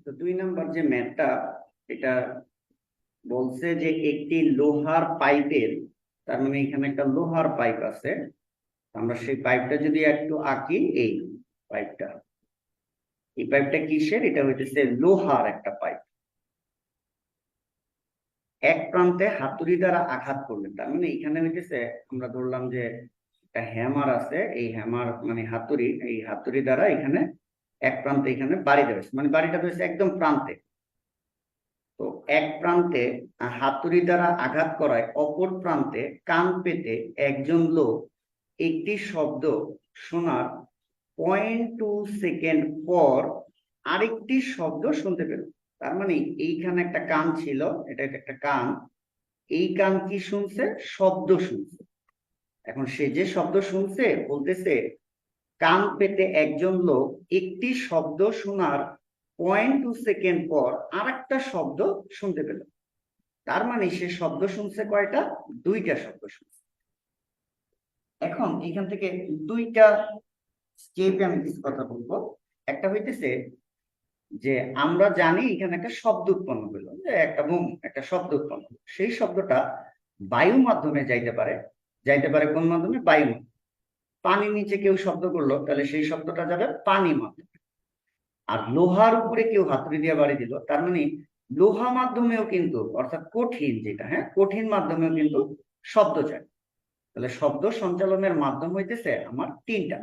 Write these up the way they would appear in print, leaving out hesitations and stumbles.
তো 2 নাম্বার যে ম্যাথটা, এটা বলছে যে একটি লোহার পাইপের, তার মানে এখানে একটা লোহার পাইপ আছে। আমরা সেই পাইপটা যদি একটু আঁকি, পাইপটা এই পাইপটা কিসের? এটা হইতেছে লোহার একটা পাইপ। এক প্রান্তে হাতুড়ি দ্বারা আঘাত করলে, তার মানে এখানে হইতেছে, আমরা ধরলাম যে একটা হ্যামার আছে, এই হ্যামার মানে হাতুড়ি, এই হাতুড়ি দ্বারা এখানে এক প্রান্তে এখানে বাড়ি দেওয়া হয়েছে, মানে বাড়িটা হয়েছে একদম প্রান্তে। তো এক প্রান্তে হাতুড়ি দ্বারা আঘাত করায় অপর প্রান্তে কান পেতে একজন লোক একটি শব্দ শোনার 0.2 সেকেন্ড পর আরেকটি শব্দ শুনতে পেল। তার মানে এইখানে একটা কান ছিল, এটা একটা কান, এই কান কি শুনছে? শব্দ শুনছে। এখন সে যে শব্দ শুনছে বলতেছে কান পেতে একজন লোক একটি শব্দ শোনার 0.2 সেকেন্ড পর আর একটা শব্দ শুনতে পেল। তার মানে সে শব্দ শুনছে কয়টা? 2টা শব্দ শুনছে। এখন এখান থেকে 2টা স্টেপে আমি কিছু কথা বলবো। একটা হইতেছে যে আমরা জানি এখানে একটা শব্দ উৎপন্ন হলো, যে একটা বুম, একটা শব্দ উৎপন্ন হলো। সেই শব্দটা বায়ু মাধ্যমে যাইতে পারে। যাইতে পারে কোন মাধ্যমে? বায়ু মাধ্যমে। পানির নিচে কেউ শব্দ করলো, তাহলে সেই শব্দটা যাবে পানি মাধ্যমে। আর লোহার উপরে কেউ হাতুড়ি দিয়ে বাড়ি দিল, তার মানে লোহা মাধ্যমেও কিন্তু, অর্থাৎ কঠিন যেটা, হ্যাঁ, কঠিন মাধ্যমেও কিন্তু শব্দ যায়। তাহলে শব্দ সঞ্চালনের মাধ্যম হইতেছে আমার 3টা।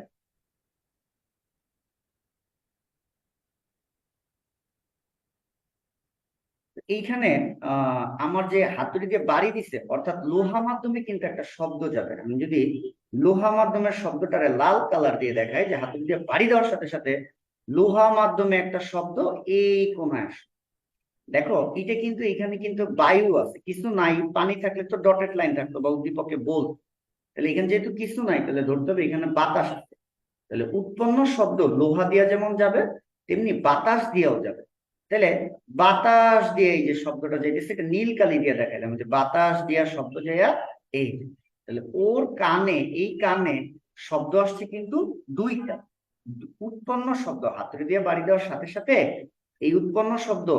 এইখানে আমার যে হাতুড়ি দিয়ে বাড়ি দিছে, অর্থাৎ লোহা মাধ্যমে কিন্তু একটা শব্দ যাবে। আমি যদি লোহা মাধ্যমের শব্দটারে লাল কালার দিয়ে দেখাই, যে হাতুড়ি দিয়ে বাড়ি দেওয়ার সাথে সাথে লোহা মাধ্যমে একটা শব্দ এই কোণায় আসে। দেখো এটা কিন্তু, এখানে কিন্তু বায়ু আছে, কিছু নাই। পানি থাকলে তো ডটেড লাইন থাকতো বা উদ্দীপকে বল। তাহলে এখানে যেহেতু কিছু নাই, তাহলে ধরতে হবে এখানে বাতাস আছে। তাহলে উৎপন্ন শব্দ লোহা দিয়া যেমন যাবে, তেমনি বাতাস দিয়েও যাবে। তাহলে বাতাস দিয়ে এই যে শব্দটা যাইতেছে, এটা নীল কালি দিয়ে দেখাইলাম, যে বাতাস দিয়া শব্দ যাইয়া এই যে। তাহলে ওর কানে, এই কানে শব্দ আসছে কিন্তু 2টা। উৎপন্ন শব্দ হাতুড়ি দিয়ে বাড়ি দেওয়ার সাথে সাথে এই উৎপন্ন শব্দ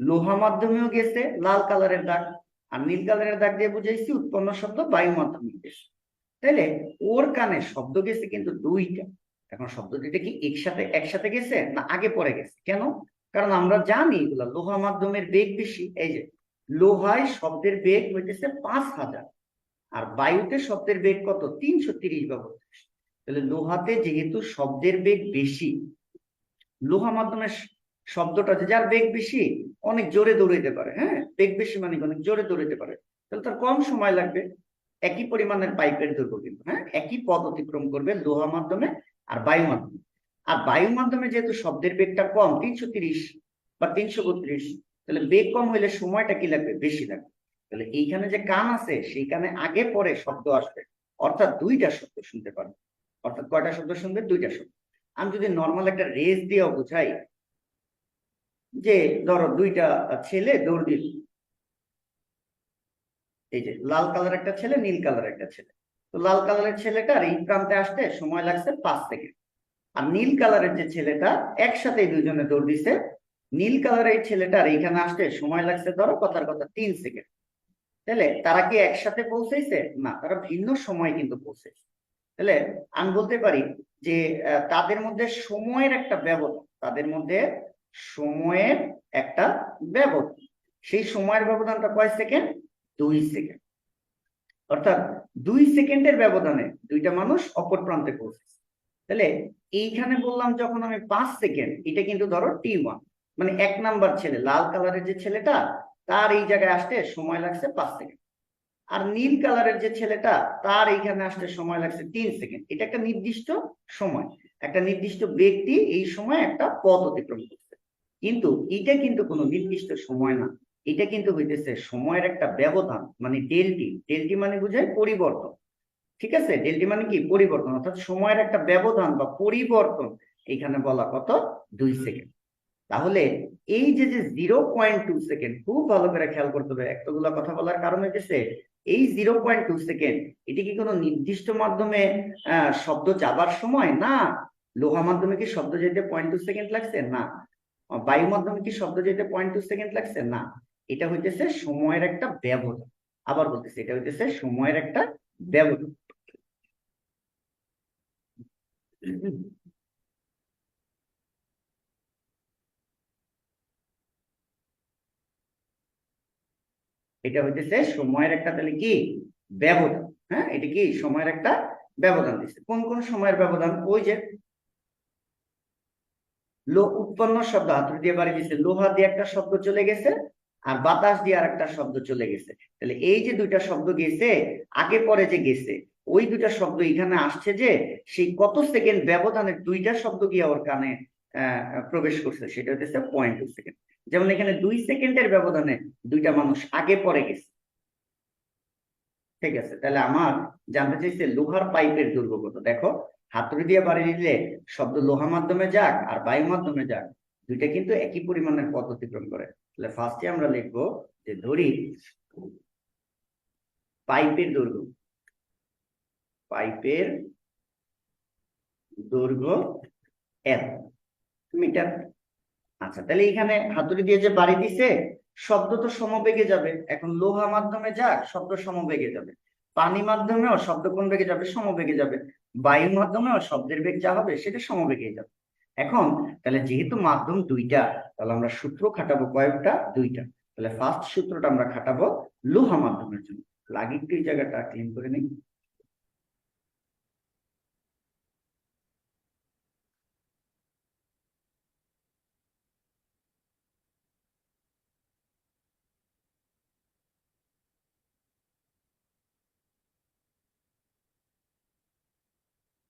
লোহা মাধ্যমেও গেছে, লাল কালারের দাগ, আর নীল কালারের দাগ দিয়ে বুঝাইছি উৎপন্ন শব্দ বায়ু মাধ্যমে গেছে। তাইলে ওর কানে শব্দ গেছে কিন্তু 2টা। এখন শব্দ দুইটা কি একসাথে একসাথে গেছে না আগে পরে গেছে? কেন? কারণ আমরা জানি এগুলা লোহা মাধ্যমের বেগ বেশি। এই যে লোহায় শব্দের বেগ হইতেছে 5000, আর বায়ুতে শব্দের বেগ কত? 330 বা 32। তাহলে লোহাতে যেহেতু শব্দের বেগ বেশি, লোহা মাধ্যমের শব্দটা যে যার বেগ বেশি, অনেক জোরে দৌড়াইতে পারে। হ্যাঁ, বেগ বেশি মানে অনেক জোরে দৌড়াইতে পারে, তাহলে তার কম সময় লাগবে। একই পরিমাণের পাইপের দৈর্ঘ্য কিন্তু, হ্যাঁ, একই পথ অতিক্রম করবে লোহা মাধ্যমে আর বায়ু মাধ্যমে। আর বায়ু মাধ্যমে যেহেতু শব্দের বেগটা কম, 330 বা 332, তাহলে বেগ কম হইলে সময়টা কি লাগবে? বেশি লাগবে। তাহলে এইখানে যে কান আছে, সেইখানে আগে পরে শব্দ আসবে, অর্থাৎ 2টা শব্দ শুনতে পারবে। অর্থাৎ কয়টা শব্দ শুনবে? 2টা শব্দ। আমি যদি নর্মাল একটা রেস দিয়েও বুঝাই, যে ধরো 2টা ছেলে দৌড় দিল, এই যে লাল কালার একটা ছেলে, নীল কালার একটা ছেলে। তো লাল কালারের ছেলেটার এই প্রান্তে আসতে সময় লাগছে 5 সেকেন্ড। আর নীল কালারের যে ছেলেটা, একসাথে দুজনে দৌড় দিছে, নীল কালারের ছেলেটার এইখানে আসতে সময় লাগছে ধরো কথার কথা 3 সেকেন্ড। তাহলে তারা কি একসাথে পৌঁছেছে? না, তারা ভিন্ন সময় কিন্তু পৌঁছেছে। তাহলে আমি বলতে পারি যে তাদের মধ্যে সময়ের একটা ব্যবধান, তাদের মধ্যে সময়ের একটা ব্যবধান। সেই সময়ের ব্যবধানটা কয় সেকেন্ড? 2 সেকেন্ড। অর্থাৎ 2 সেকেন্ডের ব্যবধানে 2টা মানুষ অপর প্রান্তে পৌঁছেছে। তাহলে এইখানে বললাম যখন আমি 5 সেকেন্ড, এটা কিন্তু ধরো T1, মানে 1 নাম্বার ছেলে, লাল কালারের যে ছেলেটা, তার এই জায়গায় আসতে সময় লাগছে 5 সেকেন্ড। আর নীল কালারের যে ছেলেটা, তার এইখানে আসতে সময় লাগছে 3 সেকেন্ড। এটা একটা নির্দিষ্ট সময়, একটা নির্দিষ্ট ব্যক্তি এই সময় একটা পথ অতিক্রম করছে। কিন্তু এটা কিন্তু কোনো নির্দিষ্ট সময় না, এটা কিন্তু হইতেছে সময়ের একটা ব্যবধান, মানে ডেলটি। ডেলটি মানে বোঝায় পরিবর্তন। ঠিক আছে, ডেলটি মানে কি? পরিবর্তন, অর্থাৎ সময়ের একটা ব্যবধান বা পরিবর্তন এইখানে বলা কত? 2 সেকেন্ড। তাহলে এই যে যে 0.2 সেকেন্ড, খুব ভালো করে খেয়াল করতে হবে, এতগুলো কথা বলার কারণ হচ্ছে এই 0.2 সেকেন্ড, এটি কি কোনো নির্দিষ্ট মাধ্যমে শব্দ যাবার সময়? না। লোহা মাধ্যমে কি শব্দ যেতে 0.2 সেকেন্ড লাগছে? না। বায়ু মাধ্যমে কি শব্দ যেতে 0.2 সেকেন্ড লাগছে? না, এটা হইতেছে সময়ের একটা ব্যবধান। আবার বলতেছি, এটা হইতেছে সময়ের একটা ব্যবধান। এটা হইতেছে সময়ের একটা তাহলে কি ব্যবধান। হ্যাঁ, এটা কি সময়ের একটা ব্যবধান দিচ্ছে। কোন কোন সময়ের ব্যবধান? ওই যে উৎপন্ন শব্দ হাতুড়ি দিয়ে বাড়ি দিচ্ছে, লোহা দিয়ে একটা শব্দ চলে গেছে, আর বাতাস দিয়ে আর একটা শব্দ চলে গেছে। তাহলে এই যে দুইটা শব্দ গেছে, আগে পরে যে গেছে, ওই দুইটা শব্দ এখানে আসছে যে সেই কত সেকেন্ড ব্যবধানে দুইটা শব্দ গিয়ে ওর কানে প্রবেশ করছে, সেটা হচ্ছে 0.2 সেকেন্ড। যেমন এখানে 2 সেকেন্ডের ব্যবধানে দুইটা মানুষ আগে পরে গেছে। ঠিক আছে, তাহলে আমার জানতে চাইছে লোহার পাইপের দৈর্ঘ্য কত। দেখো, হাতুড়ি দিয়ে বাড়ি দিলে শব্দ লোহা মাধ্যমে যাক আর বায়ু মাধ্যমে যাক, দুইটা কিন্তু একই পরিমাণের পথ অতিক্রম করে। তাহলে ফার্স্টে আমরা লিখবো যে ধরি পাইপের দৈর্ঘ্য, পাইপের দৈর্ঘ্য এত মিটার। আচ্ছা, তাহলে এখানে হাতুড়ি দিয়ে যে বাড়ি দিছে, শব্দ তো সমবেগে যাবে। এখন লোহা মাধ্যমে যাক, শব্দ সমবেগে যাবে। পানি মাধ্যমেও শব্দ কোন বেগে যাবে? সমবেগে যাবে। বায়ুর মাধ্যমেও শব্দের বেগ যা হবে সেটা সমবেগে যাবে। এখন তাহলে যেহেতু মাধ্যম দুইটা, তাহলে আমরা সূত্র খাটাবো কয়েকটা? দুইটা। তাহলে ফার্স্ট সূত্রটা আমরা খাটাবো লোহা মাধ্যমের জন্য। লাগে একটু এই জায়গাটা ক্লিন করে নিই।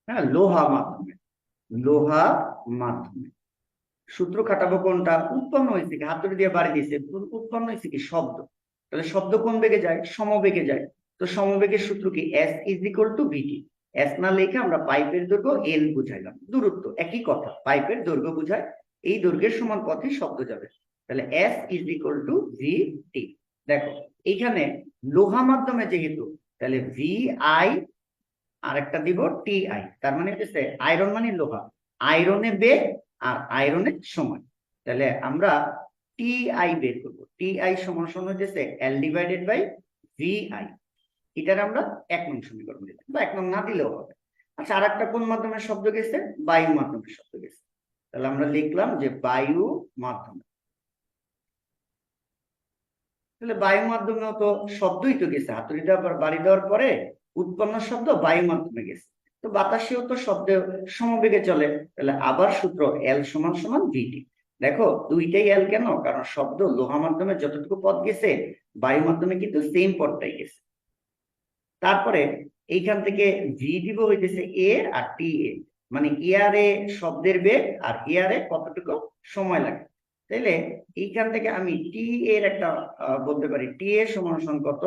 হ্যাঁ, লোহা মাধ্যমে, লোহা মাধ্যমে সূত্র খাটাবো কোনটা? উৎপন্ন হয়েছে কি, হাতুড়ি দিয়ে বাড়ি দিয়েছে, উৎপন্ন হয়েছে কি শব্দ। তাহলে শব্দ কোন বেগে যায়? সমবেগে যায়। তো সমবেগের সূত্র কি? S is equal to VT. S না লিখে আমরা পাইপের দৈর্ঘ্য এল বুঝাইলাম, দূরত্ব একই কথা, পাইপের দৈর্ঘ্য বুঝায়। এই দৈর্ঘ্যের সমান পথে শব্দ যাবে। তাহলে S is equal two V T. দেখো, এইখানে লোহা মাধ্যমে যেহেতু, তাহলে ভি আই আর একটা দিব টি আই। তার মানে হচ্ছে আয়রন মানে লোহা, আয়রনে বেগ আর আয়রনের সময়। তাহলে আমরা টি আই বের করবো। টি আই সমান সমান হচ্ছে L divided by V I. এটার আমরা 1 নং সমীকরণ দিলাম, বা 1 নং না দিলেও হবে। আচ্ছা, আর একটা কোন মাধ্যমে শব্দ গেছে? বায়ু মাধ্যমে শব্দ গেছে। তাহলে আমরা লিখলাম যে বায়ু মাধ্যমে। তাহলে বায়ু মাধ্যমেও তো শব্দই তো গেছে, হাতুড়িটা আবার বাড়ি দেওয়ার পরে উৎপন্ন শব্দ বায়ু মাধ্যমে গেছে। তো বাতাসেও তো শব্দ সমবেগে চলে। তাহলে আবার সূত্র এল সমান সমান ভিটি। দেখো, দুইটাই এল কেন? কারণ শব্দ লোহা মাধ্যমে যতটুকু পথ গেছে, বায়ু মাধ্যমে কিন্তু সেম পথটাই গেছে। তারপরে এইখান থেকে ভি দিব হইতেছে এ আর টি এ, মানে এয়ারে শব্দের বেগ আর এয়ারে কতটুকু সময় লাগে। তাইলে এইখান থেকে আমি টি এর একটা বলতে পারি, টি এর সমান সমান কত?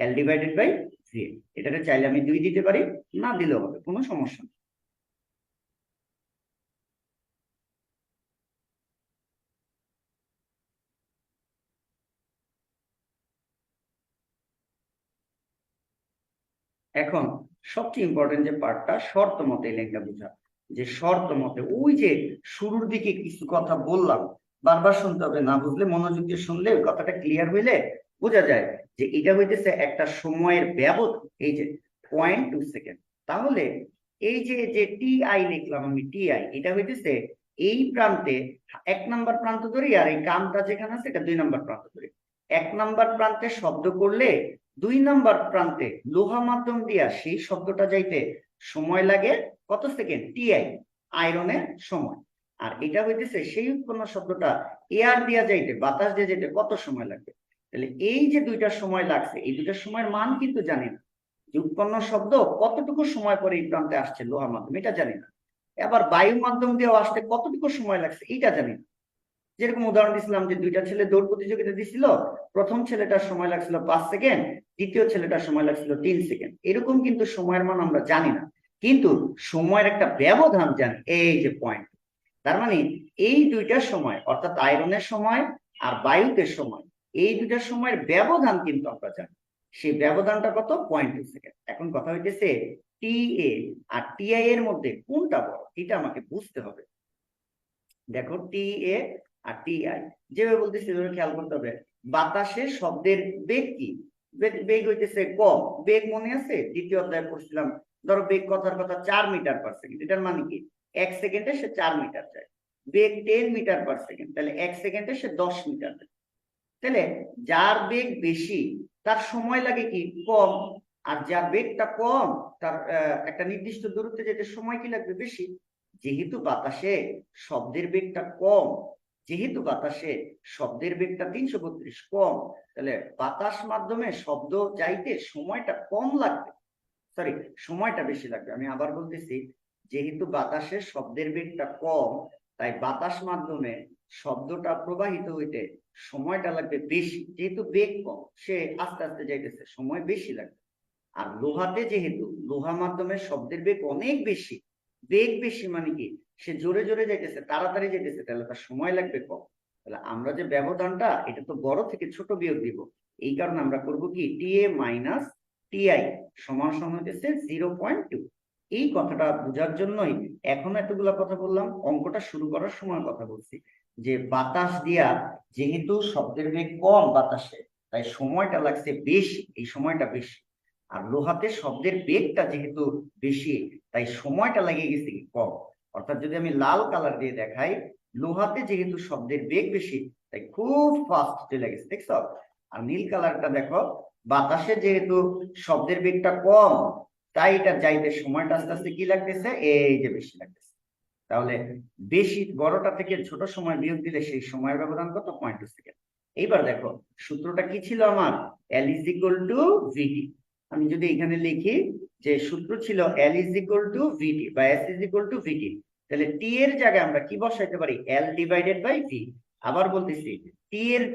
L divided by V. এটাকে চাইলে আমি 2 দিতে পারি, না দিলেও হবে, কোনো সমস্যা নেই। এখন সবচেয়ে ইম্পর্টেন্ট যে পার্টটা, শর্ত মতে এই লাইনটা বোঝা। যে শর্ত মতে, ওই যে শুরুর দিকে কিছু কথা বললাম, বারবার শুনতে হবে, না বুঝলে মনোযোগ দিয়ে শুনলে ওই কথাটা ক্লিয়ার হইলে বোঝা যায় যে এটা হইতেছে একটা সময়ের ব্যবধান। এই যে 0.2 সেকেন্ড। তাহলে এই যে যে টি আই লিখলাম আমি, টি আই, এটা হইতেছে এই প্রান্তে 1 নাম্বার প্রান্ত ধরি, আর এই কামটা যেখানে আছে এটা 2 নাম্বার প্রান্ত ধরি। 1 নাম্বার প্রান্তে শব্দ করলে 2 নাম্বার প্রান্তে লোহা মাধ্যম দিয়া সেই শব্দটা যাইতে সময় লাগে কত সেকেন্ড? টি আই, আয়রনের সময়। আর এটা হইতেছে সেই উৎপন্ন শব্দটা এয়ার দিয়া যাইতে, বাতাস দিয়ে যাইতে কত সময় লাগবে। তাহলে এই যে দুইটা সময় লাগছে, এই দুইটা সময়ের মান কিন্তু জানি না। যে উৎপন্ন শব্দ কতটুকু সময় পরে এই প্রান্তে আসছে লোহা মাধ্যম, এটা জানি না। আবার বায়ু মাধ্যম দিয়েও আসতে কতটুকু সময় লাগছে, এটা জানি না। যেরকম উদাহরণ দিছিলাম যে দুইটা ছেলে দৌড় প্রতিযোগিতা দিছিল, প্রথম ছেলেটার সময় লাগছিল 5 সেকেন্ড, দ্বিতীয় ছেলেটার সময় লাগছিল 3 সেকেন্ড। এরকম কিন্তু সময়ের মান আমরা জানি না, কিন্তু সময়ের একটা ব্যবধান জানি, এই যে পয়েন্ট। তার মানে এই দুইটার সময়, অর্থাৎ আয়রনের সময় আর বায়ুতে সময়, এই দুইটার সময়ের ব্যবধান কিন্তু আমরা জানি। সেই ব্যবধানটা কত? 0.2 সেকেন্ড। এখন কথা হইতেছে টি এ আর টি আই এর মধ্যে কোনটা বড়, এটা আমাকে বুঝতে হবে। দেখো, টি এ আর টিআই। যেভাবে বলতেছি খেয়াল করতে হবে, বাতাসে শব্দের বেগ কি? বেগ হইতেছে কম। বেগ মনে আছে, দ্বিতীয় অধ্যায়ে পড়ছিলাম, ধরো বেগ কথার কথা 4 মিটার/সেকেন্ড, এটার মানে কি 1 সেকেন্ডে সে 4 মিটার যায়। বেগ 10 মিটার/সেকেন্ড, তাহলে 1 সেকেন্ডে সে 10 মিটার যায়। তাহলে যার বেগ বেশি তার সময় লাগে কি কম, আর যার বেগটা কম তার একটা নির্দিষ্ট দূরত্বে যেতে সময় কি লাগবে বেশি। যেহেতু বাতাসে শব্দের বেগটা কম, যেহেতু বাতাসে শব্দের বেগটা 332 কম, তাহলে বাতাস মাধ্যমে শব্দ যাইতে সময়টা কম লাগবে, সরি সময়টা বেশি লাগবে। আমি আবার বলতেছি, যেহেতু বাতাসে শব্দের বেগটা কম, তাই বাতাস মাধ্যমে শব্দটা প্রবাহিত হইতে সময়টা লাগবে বেশি। যেহেতু বেগ কম, সে আস্তে আস্তে যাইতেছে, সময় বেশি লাগবে। আর লোহাতে যেহেতু লোহা মাধ্যমে শব্দের বেগ অনেক বেশি, বেগ বেশি মানে কি সে জোরে জোরে যাইতেছে, তাড়াতাড়ি যাইতেছে, তাহলে তার সময় লাগবে কম। তাহলে আমরা যে ব্যবধানটা, এটা তো বড় থেকে ছোট বিয়োগ দিব। এই কারণে আমরা করব কি টিএ মাইনাস টিআই সমান সমান হচ্ছে 0.2। এই কথাটা বোঝার জন্যই এখন এতগুলা কথা বললাম। অঙ্কটা শুরু করার সময় কথা বলছি যে বাতাস দিয়া যেহেতু শব্দের বেগ কম বাতাসে, তাই সময়টা লাগছে বেশি, এই সময়টা বেশি। আর লোহাতে শব্দের বেগটা যেহেতু বেশি, তাই সময়টা লেগে গেছে কম। অর্থাৎ যদি আমি লাল কালার দিয়ে দেখাই, লোহাতে যেহেতু শব্দের বেগ বেশি, তাই খুব ফাস্ট চলে গেছে, দেখছ। আর নীল কালারটা দেখো, বাতাসে যেহেতু শব্দের বেগটা কম, তাই এটা যাইতে সময়টা আস্তে আস্তে কি লাগতেছে, এই যে বেশি লাগতেছে। তাহলে বেশি বড়টা থেকে ছোট সময় বিয়োগ দিলে সেই সময়ের ব্যবধান কত, 0.2 সেকেন্ড। এইবার দেখো সূত্রটা কি ছিল আমার, এল ইজ ইকুয়াল টু ভিটি। আমি যদি এখানে লিখি যে সূত্র ছিল এল ইজ ইকুয়াল টু ভিটি বা এস ইজ ইকুয়াল টু ভিটি, তাহলে টি এর জায়গায় আমরা কি বসাইতে পারি, এল ডিভাইডেড বাই ভি। আবার বলতেছি,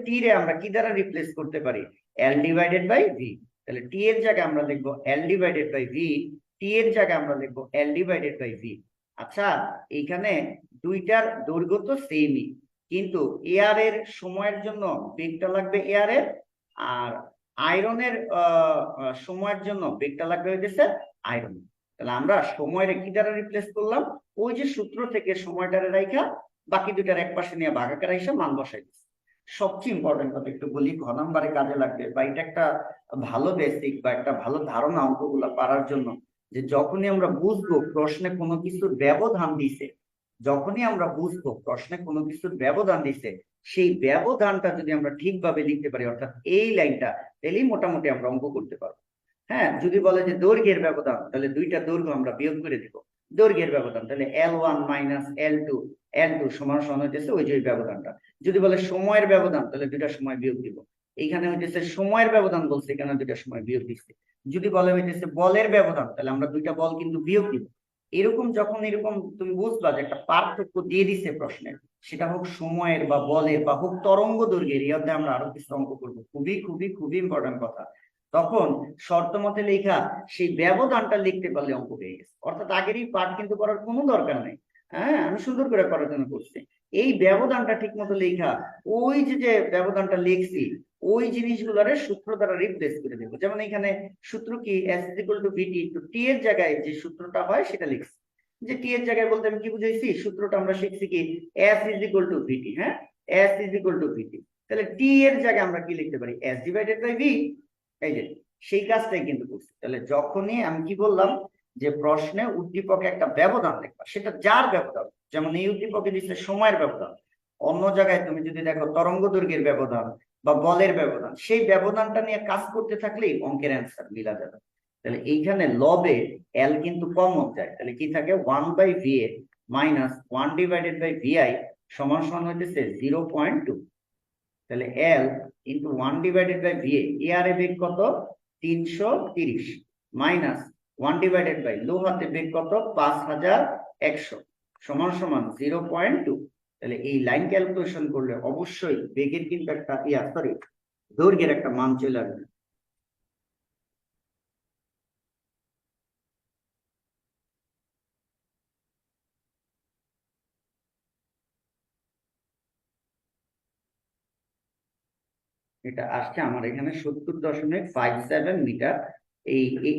টি রে আমরা কি দ্বারা রিপ্লেস করতে পারি, এল ডিভাইডেড বাই ভি। তাহলে টি এর জায়গায় আমরা লিখবো এল ডিভাইডেড বাই ভি, টি এর জায়গায় আমরা লিখবো এল ডিভাইডেড বাই ভি। আচ্ছা, এইখানে দুইটার দৈর্ঘ্য তো সেমই, কিন্তু এয়ার এর সময়ের জন্য বেগটা লাগবে এয়ারের, আর আয়রনের সময়ের জন্য বেগটা লাগবে হইতেছে আয়রন। তাহলে আমরা সময়ের কি দ্বারা রিপ্লেস করলাম, ওই যে সূত্র থেকে সময়টারে রাইখা বাকি দুইটার এক পাশে নিয়ে ভাগাকার হিসেবে মান বসাই দিচ্ছি। সবচেয়ে ইম্পর্টেন্ট কথা একটু বলি, ঘ নাম্বারে কাজে লাগবে, বা এটা একটা ভালো বেসিক বা একটা ভালো ধারণা অঙ্কগুলা পারার জন্য, যে যখনই আমরা বুঝবো প্রশ্নে কোনো কিছুর ব্যবধান দিছে, যখনই আমরা বুঝবো প্রশ্নে কোনো কিছুর ব্যবধান দিছে, সেই ব্যবধানটা যদি আমরা ঠিকভাবে লিখতে পারি, অর্থাৎ এই লাইনটা, তাহলেই মোটামুটি আমরা অঙ্ক করতে পারবো। হ্যাঁ, যদি বলে যে দৈর্ঘ্যের ব্যবধান, তাহলে দুইটা দৈর্ঘ্য আমরা বিয়োগ করে দিব। দৈর্ঘ্যের ব্যবধান, তাহলে L1 মাইনাস L2 সমান সমান হইতেছে ওই যে ব্যবধানটা। যদি বলে সময়ের ব্যবধান, তাহলে দুইটা সময় বিয়োগ দিব। এইখানে হইতেছে সময়ের ব্যবধান বলছে, এখানে দুইটা সময় বিয়োগ দিচ্ছে। যদি বলে হইতেছে বলের ব্যবধান, তাহলে আমরা দুইটা বল কিন্তু বিয়োগ দিব। এরকম যখন এরকম তুমি বুঝবা যে একটা পার্থক্য দিয়ে দিছে প্রশ্নের, সেটা হোক সময়ের বা বলের বা হোক তরঙ্গ দৈর্ঘ্যের, এই অধ্যায়ে আমরা আরো কিছু অঙ্ক করবো, খুবই খুবই খুবই ইম্পর্টেন্ট কথা। তখন শর্ত মতে লেখা সেই ব্যবধানটা লিখতে পারলে অঙ্ক হয়ে গেছে। অর্থাৎ আগের এই পাঠ কিন্তু করার কোনো দরকার নেই। হ্যাঁ, আমি সুন্দর করে করার জন্য করছি। এই ব্যবধানটা ঠিক মতো লেখা, ওই যে যে ব্যবধানটা লিখছি, ওই জিনিসগুলোরে সূত্র দ্বারা রিপ্লেস করে দেবো। যেমন এখানে সূত্র কি, এস ইজ ইকুয়াল টু ভিটি, তো টি এর জায়গায় যে সূত্রটা হয় সেটা লিখছি। যে টি এর জায়গায় বলতে আমি কি বুঝাইছি, সূত্রটা আমরা শিখছি কি, এস ইজ ইকুয়াল টু ভিটি। হ্যাঁ, এস ইজ ইকুয়াল টু ভিটি, তাহলে টি এর জায়গায় আমরা কি লিখতে পারি, এস ডিভাইডেড বাই ভি। এই যে সেই কাজটাই কিন্তু করছি। তাহলে যখনই আমি কি বললাম যে প্রশ্নে উদ্দীপকে একটা ব্যবধান দেখবা, সেটা যার ব্যবধান, যেমন এই উদ্দীপকে দিচ্ছে সময়ের ব্যবধান, অন্য জায়গায় তুমি যদি দেখো তরঙ্গ দৈর্ঘ্যের ব্যবধান বা বলের ব্যবধান, সেই ব্যবধানটা নিয়ে কাজ করতে থাকলেই অঙ্কের অ্যান্সার মিলা যাবে। তাহলে এইখানে লবে এল কিন্তু কমন যায়, তাহলে কি থাকে, 1/VA মাইনাস 1/VI সমান সমান হইতেছে 0.2। তাহলে এল ইন্টু 1/VA, এয়ারে বেগ কত 330 মাইনাস 1/, লোহাতে বেগ কত 5100 সমান সমান 0.2। তাহলে এই লাইন ক্যালকুলেশন করলে অবশ্যই বেগের কিন্তু একটা সরি দৈর্ঘ্যের একটা মান চলে আসবে। এটা আসছে আমার এখানে 70.57 মিটার।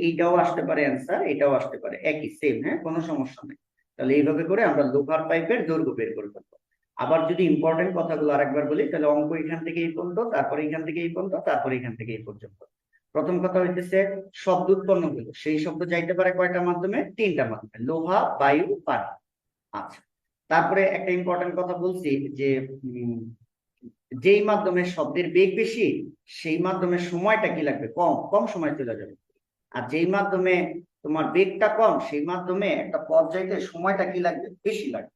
এইটাও আসতে পারে অ্যান্সার, এটাও আসতে পারে, একই সেম। হ্যাঁ, কোনো সমস্যা নেই। তাহলে এইভাবে করে আমরা লোহার পাইপের দৈর্ঘ্য বের করে ফেলবো। আবার যদি ইম্পর্টেন্ট কথাগুলো আরেকবার বলি, তাহলে অঙ্ক এখান থেকে এই পর্যন্ত, তারপরে এখান থেকে এই পর্যন্ত, তারপরে এখান থেকে এই পর্যন্ত। প্রথম কথা হইতেছে শব্দ উৎপন্ন হলো, সেই শব্দ যাইতে পারে কয়টা মাধ্যমে? তিনটা মাধ্যমে, লোহা, বায়ু, পানি। আচ্ছা, তারপরে একটা ইম্পর্টেন্ট কথা বলছি যে যেই মাধ্যমে শব্দের বেগ বেশি, সেই মাধ্যমে সময়টা কি লাগবে? কম, কম সময় চলে যাবে। আর যেই মাধ্যমে তোমার বেগটা কম, সেই মাধ্যমে একটা পথ যাইতে সময়টা কি লাগবে? বেশি লাগবে।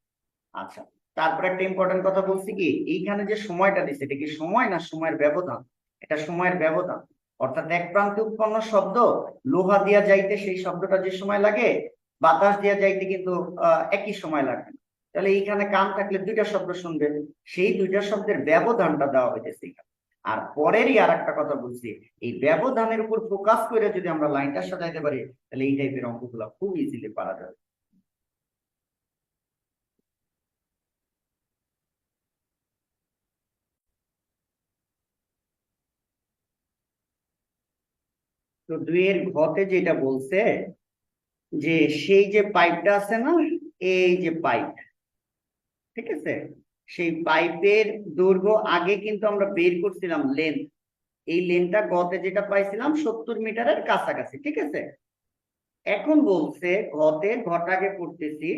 আচ্ছা, তারপরে একটা ইম্পর্টেন্ট কথা বলছি কি, এইখানে যে সময়টা দিচ্ছে, এটা কি সময় না সময়ের ব্যবধান? এটা সময়ের ব্যবধান। অর্থাৎ এক প্রান্তে উৎপন্ন শব্দ, লোহা দিয়া যাইতে সেই শব্দটা যে সময় লাগে, বাতাস দিয়া যাইতে কিন্তু একই সময় লাগবে না। তাহলে এইখানে কান থাকলে দুইটা শব্দ শুনবে, সেই দুইটা শব্দের ব্যবধানটা দেওয়া হইতেছে এখানে। আর পরেরই আর একটা কথা বলছি, এই ব্যবধানের উপর ফোকাস করে যদি আমরা লাইনটা সাজাইতে পারি, তাহলে এই টাইপের অঙ্কগুলো খুব ইজিলি পারা যাবে। তো দুইয়ের ঘতে যেটা বলছে যে সেই যে পাইপটা আছে না, এই যে পাইপ, ঠিক আছে, সেই পাইপের দৈর্ঘ্য আগে কিন্তু আমরা বের করছিলাম লেন্থ, এই লেন্থটা গতে যেটা পাইছিলাম 70 মিটারের কাছাকাছি, ঠিক আছে। এখন বলছে ঘতে, ঘটা আগে পড়তেছি,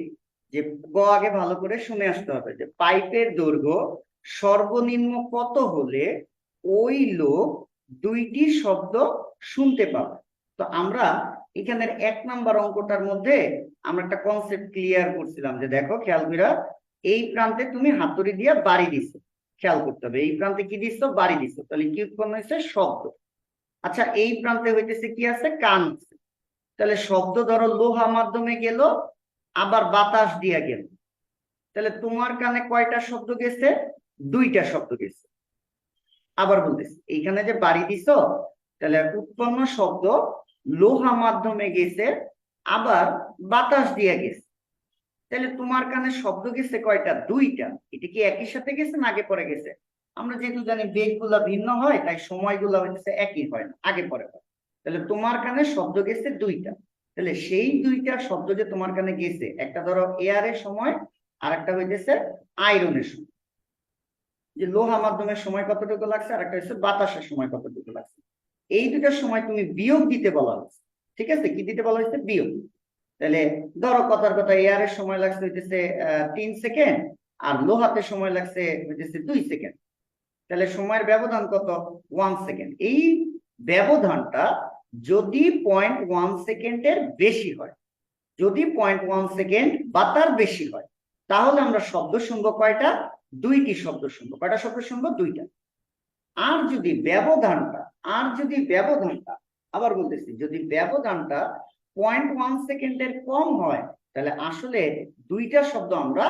যে গ আগে ভালো করে শুনে আসতে হবে, যে পাইপের দৈর্ঘ্য সর্বনিম্ন কত হলে ওই লোক দুইটি শব্দ শুনতে পাবে। তো আমরা এখানের 1 নাম্বার অঙ্কটার মধ্যে আমরা একটা কনসেপ্ট ক্লিয়ার করছিলাম, যে দেখো খেয়াল কইরা, এই প্রান্তে তুমি হাতুড়ি দিয়া বাড়ি দিছো, খেয়াল করতে হবে এই প্রান্তে কি দিচ্ছ? বাড়ি দিছো, তাহলে কি উৎপন্ন হয়েছে? শব্দ। আচ্ছা, এই প্রান্তে হইতেছে কি আছে? কান আছে। তাহলে শব্দ ধরো লোহা মাধ্যমে গেল, আবার বাতাস দিয়া গেল, তাহলে তোমার কানে কয়টা শব্দ গেছে? দুইটা শব্দ গেছে। আবার বলতেছি, এইখানে যে বাড়ি দিছ, তাহলে উৎপন্ন শব্দ লোহা মাধ্যমে গেছে, আবার বাতাস দিয়া গেছে, তাহলে তোমার কানে শব্দ গেছে কয়টা? দুইটা। এটা কি একই সাথে গেছে না আগে পরে গেছে? আমরা যেহেতু জানি বেগ গুলা ভিন্ন হয়, তাই সময়গুলো হচ্ছে একই হয় না, আগে পরে হয়। তাহলে তোমার কানে শব্দ গেছে দুইটা। তাহলে সেই দুইটা শব্দ যে তোমার কানে গেছে, একটা ধরো এয়ারের সময়, আর একটা হইতেছে আয়রনের সময়। যে লোহা মাধ্যমের সময় কতটুকু লাগছে, আর একটা হচ্ছে বাতাসের সময় কতটুকু লাগছে। এই দুটার সময় তুমি বিয়োগ দিতে বলা হচ্ছে, ঠিক আছে? কি দিতে বলা হচ্ছে? বিয়োগ। তাহলে ধরো কথার কথা, এয়ারের সময় লাগছে হইতেছে 3 সেকেন্ড, আর লোহাতে সময় লাগছে হইতেছে 2 সেকেন্ড। তাহলে সময়ের ব্যবধান কত? 1 সেকেন্ড। এই ব্যবধানটা যদি 0.1 সেকেন্ডের বেশি হয়, যদি 0.1 সেকেন্ড বা তার বেশি হয়, তাহলে আমরা শব্দ শুনবো কয়টা? দুইটি শব্দ শুনবো। কয়টা শব্দ শুনবো? দুইটা। আর যদি ব্যবধানটা, আবার বলতেছি, যদি ব্যবধানটা 0.1 সেকেন্ডের কম হয়, তাহলে আসলে দুইটা শব্দ আমরা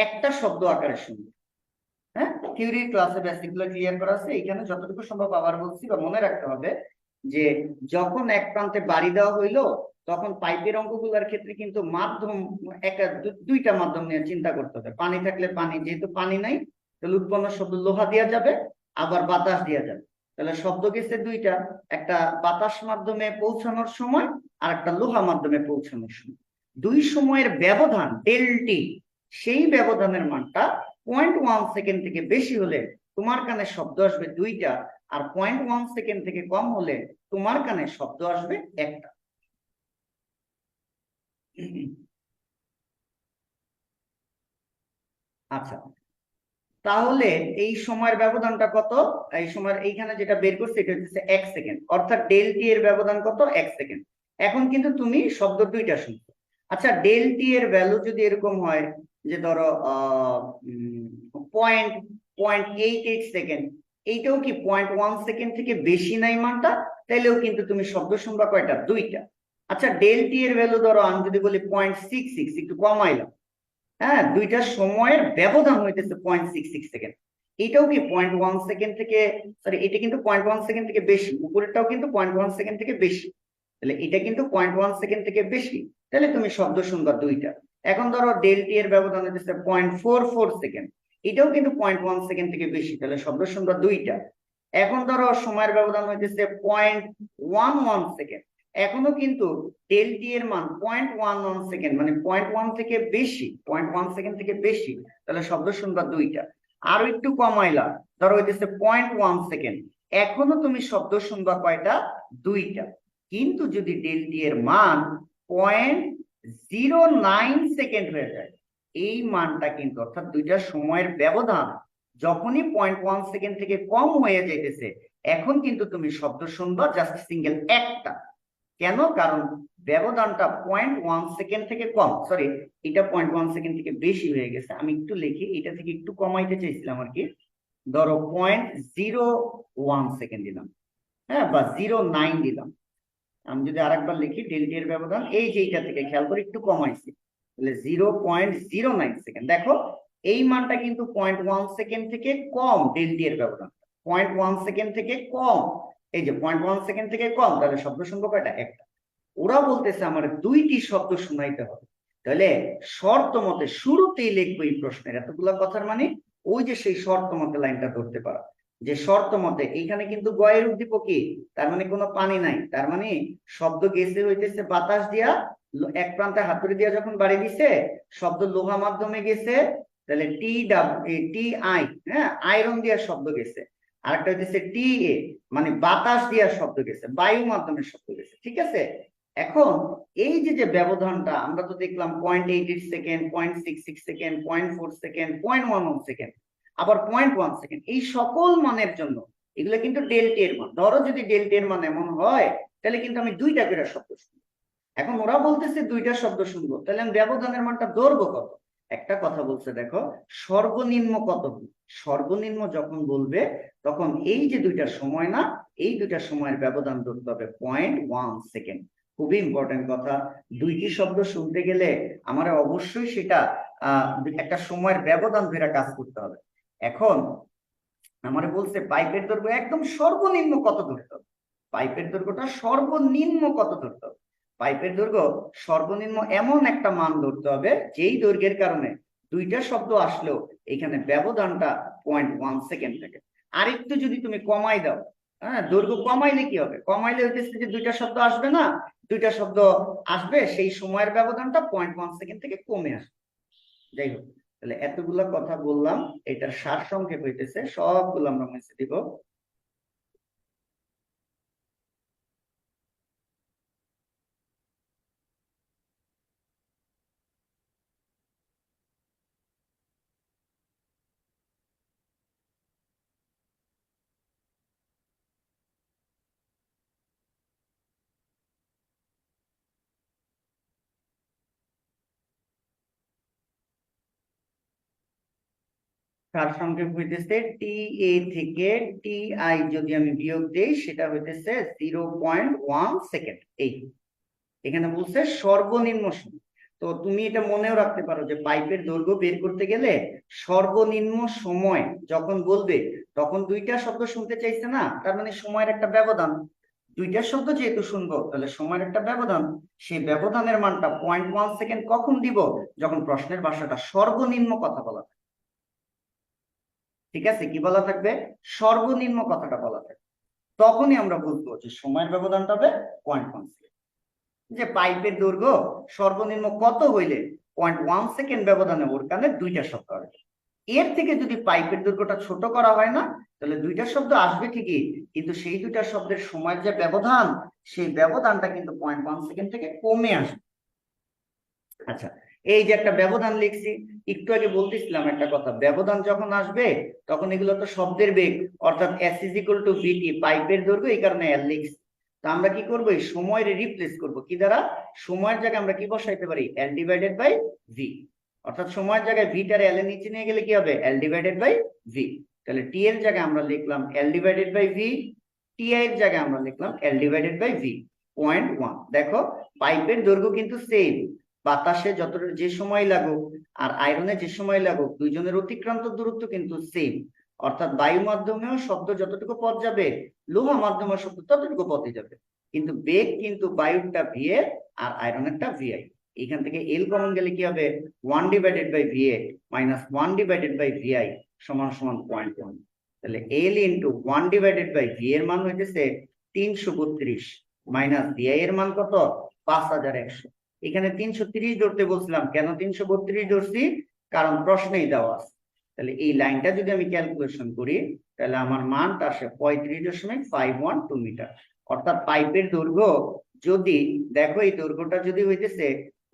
একটা শব্দ আকারে শুনবো। হ্যাঁ, থিওরি ক্লাসে বেসিকগুলো ক্লিয়ার করা আছে, এখানে যতটুকু সম্ভব আবার বলছি, বা মনে রাখতে হবে যে যখন এক প্রান্তে বাড়ি দেওয়া হইলো, তখন পাইপের অঙ্কগুলোর ক্ষেত্রে কিন্তু মাধ্যম একটা দুইটা মাধ্যম নিয়ে চিন্তা করতে হবে। পানি থাকলে পানি, যেহেতু পানি নাই, তাহলে উৎপন্ন শব্দ লোহা দেওয়া যাবে, আবার বাতাস দেওয়া যাবে। তাহলে শব্দ গেছে দুইটা, একটা বাতাস মাধ্যমে পৌঁছানোর সময়, আর একটা লোহা মাধ্যমে পৌঁছানোর সময়। দুই সময়ের ব্যবধান ডেল্টি, সেই ব্যবধানের মানটা 0.1 সেকেন্ড থেকে বেশি হলে তোমার কানে শব্দ আসবে দুইটা, আর 0.1 সেকেন্ড থেকে কম হলে তোমার কানে শব্দ আসবে একটা। আচ্ছা, তাহলে এই সময়ের ব্যবধানটা কত? এই সময়ের এইখানে যেটা বের করছে এটা হচ্ছে 1 সেকেন্ড, অর্থাৎ ডেল টি এর ব্যবধান কত? 1 সেকেন্ড। এখন কিন্তু তুমি শব্দ দুইটা শুনছো। আচ্ছা, ডেল টি এর ভ্যালু যদি এরকম হয় যে ধরো পয়েন্ট 0.88 সেকেন্ড, এইটাও কি 0.1 সেকেন্ড থেকে বেশি নাই মানটা, তাইলেও কিন্তু তুমি শব্দ শুনবা কয়টা? দুইটা। আচ্ছা, ডেল টি এর ভ্যালু ধরো আমি যদি বলি 0.66, একটু কমাইলাম, হ্যাঁ, দুইটা সময়ের ব্যবধান হইতেছে 0.66 সেকেন্ড, এটাও কি 0.1 সেকেন্ড থেকে, সরি, এটা কিন্তু 0.1 সেকেন্ড থেকে বেশি, উপরেরটাও কিন্তু 0.1 সেকেন্ড থেকে বেশি, তাহলে এটা কিন্তু 0.1 সেকেন্ড থেকে বেশি, তাহলে তুমি শব্দ শুনবা দুইটা। এখন ধরো ডেল টি এর ব্যবধান হইতেছে 0.44 সেকেন্ড, এটাও কিন্তু 0.1 সেকেন্ড থেকে বেশি, তাহলে শব্দ শুনবা দুইটা। এখন ধরো সময়ের ব্যবধান হইতেছে 0.11 সেকেন্ড, এখনো কিন্তু ডেল টি এর মান 0.11 সেকেন্ড, মানে 0.1 থেকে বেশি, 0.1 সেকেন্ড থেকে বেশি, তাহলে শব্দ শুনবা দুইটা। আরো একটু কমাইলা, ধরো হইতেছে 0.1 সেকেন্ড, এখনো তুমি শব্দ শুনবা কয়টা? দুইটা। কিন্তু যদি ডেল টি এর মান 0.09 সেকেন্ড হয়ে যায়, এই মানটা কিন্তু অর্থাৎ দুইটা সময়ের ব্যবধান যখনই 0.1 সেকেন্ড থেকে কম হয়ে যাইতেছে, এখন কিন্তু তুমি শব্দ শুনবা জাস্ট সিঙ্গেল একটা। কেন? কারণ ব্যবধানটা 0.1 সেকেন্ড থেকে কম, সরি এটা 0.1 সেকেন্ড থেকে বেশি হয়ে গেছে, আমি একটু লিখি, এটা থেকে একটু কমাইতে চাইছিলাম আর কি। ধরো 0.01 সেকেন্ড দিলাম, হ্যাঁ, বা 0.9 দিলাম। আমি যদি আরেকবার লিখি, ডেল টি এর ব্যবধান এই যে এইটা থেকে খেয়াল করে একটু কমাইছি, তাহলে 0.09 সেকেন্ড। দেখো এই মানটা কিন্তু 0.1 সেকেন্ড থেকে কম, ডেল টি এর ব্যবধান 0.1 সেকেন্ড থেকে কম, এই যে 0.1 সেকেন্ড থেকে কম, তাহলে শব্দ শুনবো কয়টা? একটা। ওরা বলতেছে আমার দুইটি শব্দ শোনাইতে হবে, তাহলে শর্ত মতে শুরুতেই লিখবো এই প্রশ্নের এতগুলা কথার মানে ওই যে সেই শর্ত মতে লাইনটা ধরতে পারা, যে শর্ত মতে এইখানে কিন্তু গয়ের উদ্দীপক কি, তার মানে কোনো পানি নাই, তার মানে শব্দ গেছে হইতেছে বাতাস দিয়া, এক প্রান্তে হাতুড়ি দিয়া যখন বাড়ি দিছে, শব্দ লোহা মাধ্যমে গেছে, তাহলে টি আই, হ্যাঁ, আয়রন দিয়া শব্দ গেছে। আরেকটা হইতেছে টি এ, মানে বাতাস দিয়া শব্দ গেছে, বায়ু মাধ্যমে শব্দ গেছে, ঠিক আছে। এখন এই যে যে ব্যবধানটা আমরা তো দেখলাম 0.88 সেকেন্ড, 0.66 সেকেন্ড, 0.4 সেকেন্ড, 0.11 সেকেন্ড, আবার 0.1 সেকেন্ড, এই সকল মানের জন্য এগুলো কিন্তু ডেল টি এর মান। ধরো যদি ডেল টি এর মান এমন হয়, তাহলে কিন্তু আমি দুইটা করে শব্দ শুনবো। এখন ওরা বলতেছে দুইটা শব্দ শুনবো, তাহলে আমি ব্যবধানের মানটা ধরবো কত? একটা কথা বলছে দেখো, সর্বনিম্ন কত হবে? সর্বনিম্ন যখন বলবে তখন এই যে দুইটা সময় না, এই দুইটা সময়ের ব্যবধান ধরতে হবে 0.1 সেকেন্ড। খুবই ইম্পর্টেন্ট কথা, দুইটি শব্দ শুনতে গেলে আমার অবশ্যই সেটা একটা সময়ের ব্যবধান ধরে কাজ করতে হবে। এখন আমার বলছে পাইপের দৈর্ঘ্য একদম সর্বনিম্ন কত ধরতে হবে, পাইপের দৈর্ঘ্যটা সর্বনিম্ন কত ধরতে হবে, পাইপের দৈর্ঘ্য সর্বনিম্ন এমন একটা মান ধরতে হবে যেই দৈর্ঘ্যের কারণে দুইটা শব্দ আসলেও এখানে ব্যবধানটা 0.1 সেকেন্ড থাকে। আরেকটু যদি তুমি কমাই দাও, হ্যাঁ, দৈর্ঘ্য কমাইলে কি হবে? কমাইলে হইতেছে যে দুইটা শব্দ আসবে না, দুইটা শব্দ আসবে, সেই সময়ের ব্যবধানটা 0.1 সেকেন্ড থেকে কমে আসবে। যাই হোক, তাহলে এতগুলা কথা বললাম, এটার সারসংক্ষেপ হইতেছে, সবগুলো আমরা মুছে দিব। সারসংক্ষেপ হইতেছে টি এ থেকে টি আই যদি আমি বিয়োগ দেই, সেটা হইতেছে 0.1 সেকেন্ড। এই এখানে বলছে সর্বনিম্ন সময়। তো তুমি এটা মনেও রাখতে পারো যে পাইপের দৈর্ঘ্য বের করতে গেলে সর্বনিম্ন সময় যখন বলবে তখন দুইটা শব্দ শুনতে চাইছে না, তার মানে সময়ের একটা ব্যবধান, দুইটা শব্দ যেহেতু শুনবো তাহলে সময়ের একটা ব্যবধান, সেই ব্যবধানের মানটা 0.1 সেকেন্ড কখন দিব? যখন প্রশ্নের ভাষাটা সর্বনিম্ন কথা বলা থাকে। ঠিক আছে, কি বলা থাকবে? সর্বনিম্ন কথাটা বলা থাকবে, তখনই আমরা বলবো যে সময়ের ব্যবধানটা হবে 0.1 সেকেন্ড। যে পাইপের দৈর্ঘ্য সর্বনিম্ন কত হইলে 0.1 সেকেন্ড ব্যবধানে ওর কানে দুইটা শব্দ আসবে। এর থেকে যদি পাইপের দৈর্ঘ্যটা ছোট করা হয় না, তাহলে দুইটা শব্দ আসবে ঠিকই, কিন্তু সেই দুইটা শব্দের সময়ের যে ব্যবধান, সেই ব্যবধানটা কিন্তু 0.1 সেকেন্ড থেকে কমে আসবে। আচ্ছা, এই যে একটা ব্যবধান লিখছি, একটু আগে বলতেছিলাম একটা কথা, ব্যবধান যখন আসবে তখন এগুলো তো শব্দের বেগ, অর্থাৎ এস ইজ ইকুয়াল টু ভিটি, পাইপের দৈর্ঘ্য, এই কারণে এল লিখছি। তো আমরা কি করবো? এই সময়ের রিপ্লেস করব কি দ্বারা? সময়ের জায়গায় আমরা কি বসাইতে পারি? এল ডিভাইডেড বাই ভি, অর্থাৎ সময়ের জায়গায় ভিটার এল এর নিচে নিয়ে গেলে কি হবে? L divided by V. তাহলে টি এর জায়গায় আমরা লিখলাম L divided by V, T I এর জায়গায় আমরা লিখলাম এল ডিভাইডেড বাই ভি। 0.1, দেখো পাইপের দৈর্ঘ্য কিন্তু সেম, বাতাসে যতটা যে সময় লাগুক আর আয়রনে যে সময় লাগুক, দুইজনের অতিক্রান্ত দূরত্ব কিন্তু সেম, অর্থাৎ বায়ু মাধ্যমেও শব্দ যতটুকু পথ যাবে, লোহা মাধ্যমেও শব্দ ততটুকু পথে যাবে, কিন্তু বেগ কিন্তু বায়ুরটা ভিএ আর আয়রনেরটা ভিআই। এখান থেকে এল কমন গেলে কি হবে? 1 divided by VA minus 1 divided by VI সমান সমান 0.1। তাহলে L into 1 divided by V এর মান হইতেছে 332, মাইনাস ডিআই এর মান কত 5100। এখানে 330 ধরতে বলছিলাম, কেন 332 ধরছি, কারণ প্রশ্নেই দেওয়া আছে। তাহলে এই লাইনটা যদি আমি ক্যালকুলেশন করি তাহলে আমার মানটা আসে 35.512 মিটার। অর্থাৎ পাইপের দৈর্ঘ্য যদি দেখো, এই দৈর্ঘ্যটা যদি হইতেছে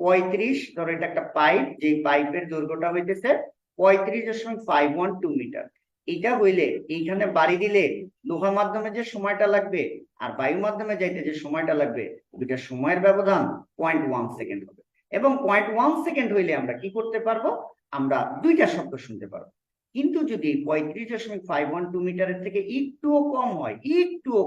35, ধরো এটা একটা পাইপ, যে পাইপের দৈর্ঘ্যটা হইতেছে 35.512 মিটার। এটা হইলে এইখানে বাড়ি দিলে লোহা মাধ্যমে যে সময়টা লাগবে আর বায়ু মাধ্যমে যাইতে যে সময়টা লাগবে, দুইটা সময়ের ব্যবধান 0.1 সেকেন্ড হবে। এবং 0.1 সেকেন্ড হইলে আমরা কি করতে পারবো, আমরা দুইটা শব্দ শুনতে পারবো। কিন্তু যদি 35.512 মিটারের থেকে একটুও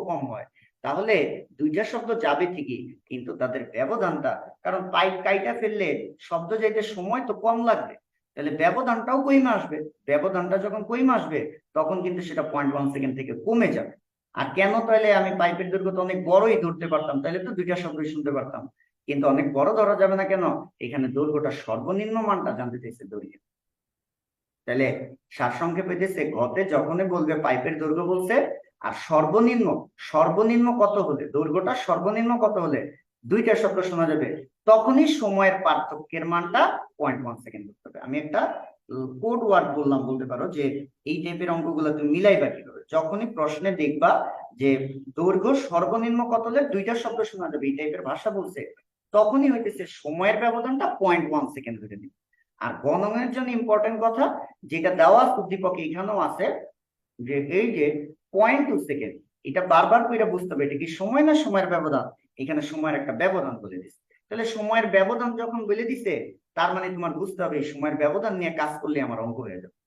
কম হয় তাহলে দুইটা শব্দ যাবে ঠিকই, কিন্তু তাদের ব্যবধানটা, কারণ পাইপ কাইটা ফেললে শব্দ যাইতে সময় তো কম লাগবে, তাহলে ব্যবধানটাও কমে আসবে। ব্যবধানটা যখন কমে আসবে তখন কিন্তু সেটা 0.1 সেকেন্ড থেকে কমে যাবে। আর কেন, তাহলে আমি পাইপের দৈর্ঘ্য তো অনেক বড়ই ধরতে পারতাম, তাহলে তো দুইটা শব্দই শুনতে পারতাম। কিন্তু অনেক বড় ধরা যাবে না কেন, এখানে দৈর্ঘ্যটা সর্বনিম্ন মানটা জানতে চাইছে দৈর্ঘ্য। তাহলে সারসংক্ষেপে পেতেছে ঘতে যখনই বলবে পাইপের দৈর্ঘ্য বলছে, আর সর্বনিম্ন সর্বনিম্ন কত হলে, দৈর্ঘ্যটা সর্বনিম্ন কত হলে দুইটা শব্দ শোনা যাবে, তখনই সময়ের পার্থক্যের মানটা 0.1 সেকেন্ড ধরতে হবে। আমি একটা কোড ওয়ার্ড বললাম, বলতে পারো যে এই টাইপের অঙ্কগুলো তুমি মিলাইবা কিভাবে, যখনই প্রশ্নে দেখবা যে দৈর্ঘ্য সর্বনিম্ন কত হলে দুইটা শব্দ শোনা যাবে, এই টাইপের ভাষা বলছে, তখনই হইতেছে সময়ের ব্যবধানটা 0.1 সেকেন্ড ধরে দিবে। আর গণনের জন্য ইম্পর্টেন্ট কথা যেটা দেওয়া উদ্দীপক এখানেও আছে, যে এই যে 0.2 সেকেন্ড, এটা বারবার করে বুঝতে হবে এটা কি সময় না সময়ের ব্যবধান। এখানে সময়ের একটা ব্যবধান বলে দিচ্ছে, তাহলে সময়ের ব্যবধান যখন বলে দিছে তার মানে তোমার বুঝতে হবে এই সময়ের ব্যবধান নিয়ে কাজ করলে আমার অঙ্ক হয়ে যাবে।